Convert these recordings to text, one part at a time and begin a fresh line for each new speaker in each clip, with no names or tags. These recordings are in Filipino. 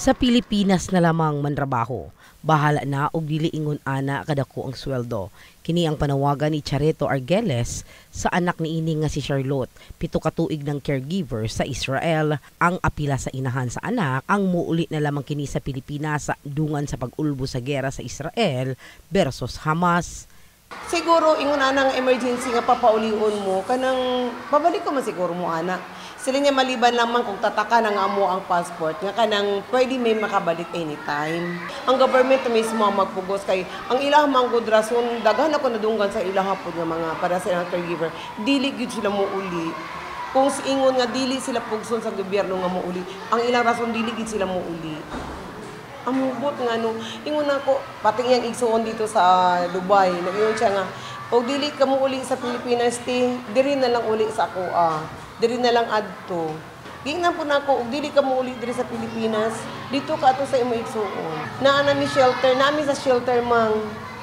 Sa Pilipinas na lamang manrabaho, bahala na og dili ingon ana kadako ang sweldo. Kini ang panawagan ni Chareto Argeles sa anak niini nga si Charlotte, 7 ka tuig ng caregiver sa Israel. Ang apila sa inahan sa anak ang muuli na lamang kini sa Pilipinas sa dungan sa pag-ulbo sa gera sa Israel versus Hamas.
Siguro ingon ana nga emergency nga papaulion mo kanang babalik ko man siguro mo ana. Sila niya maliban lamang kung tataka na nga mo ang passport nga kanang pwede may makabalik anytime. Ang government mismo ang magpugos kay ang ilang manggod rason daghan ako nadunggan sa ilang pod nga mga para sa caregiver dili gyud sila mo uli. Kung ingon nga dili sila pugson sa gobyerno nga mo uli, ang ilang rason dili gyud sila mo uli. Amubot nga no, ingon ako pati iyang igsuon dito sa Dubai, nag-ingon siya nga og dili ka mo uli sa Pilipinas diri na lang uli sa ako diri na lang adto. Gingnan po nako og dili ka mo uli diri sa Pilipinas, dito ka ato sa imo igsuon. Naa na mi shelter, nami sa shelter mang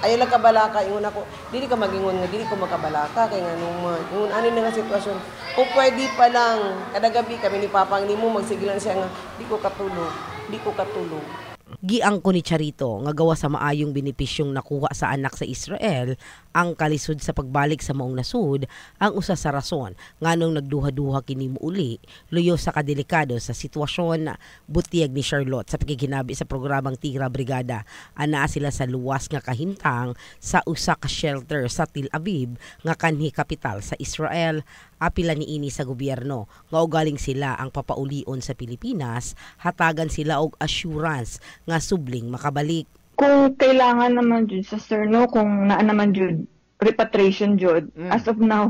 ay lang kabalaka ingon ako, dili ka magingon nga dili ko makabalaka kay nganong man. Ingon ani na nga sitwasyon. Kung pwede pa lang kada gabi kami ni Papa nimo magsigilan siya nga di ko katulog, di ko katulog.
Giang ko ni Charito nga gawa sa maayong benepisyong nakuha sa anak sa Israel ang kalisod sa pagbalik sa maong nasud ang usa sa rason nganong nagduha-duha kini muuli luyo sa kadelikado sa sitwasyon butiyag ni Charlotte sa pagkikinabi sa programang Tira Brigada. Anaa sila sa luwas nga kahintang sa usa ka shelter sa Tel Aviv nga kanhi kapital sa Israel. Apila niini sa gobyerno nga ugaling sila ang papaulion sa Pilipinas, hatagan sila og assurance nga subling makabalik.
Kung kailangan naman jud sa sir no, kung naa naman jud repatriation jud as of now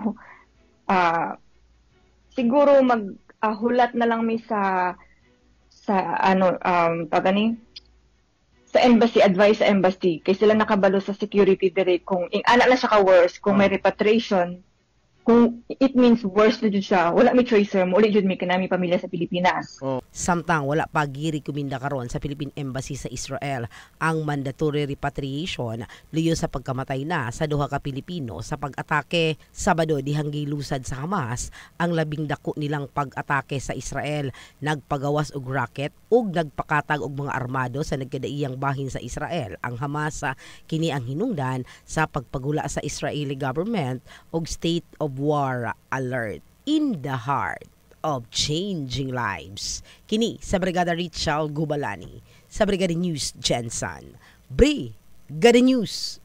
siguro maghulat na lang mi sa tagani sa embassy, advice sa embassy kay sila nakabalo sa security direct kung ana na siya ka worse kung may repatriation. Kung it means worse na jud siya, wala mi choice sir, muli jud mi kanami pamilya sa Pilipinas.
Samtang wala pa giri kuminda karon sa Philippine Embassy sa Israel ang mandatory repatriation liyo sa pagkamatay na sa duha ka Pilipino sa pag-atake Sabado dihang gilusad sa Hamas ang labing dako nilang pag-atake sa Israel. Nagpagawas og rocket ug nagpakatag og mga armado sa nagkadaiyang bahin sa Israel. Ang Hamas kini ang hinungdan sa pagpagula sa Israeli government og state of war alert in the heart of changing lives. Kini sa Brigada Richard Gubalani sa Brigada News Jensen. Brigada News.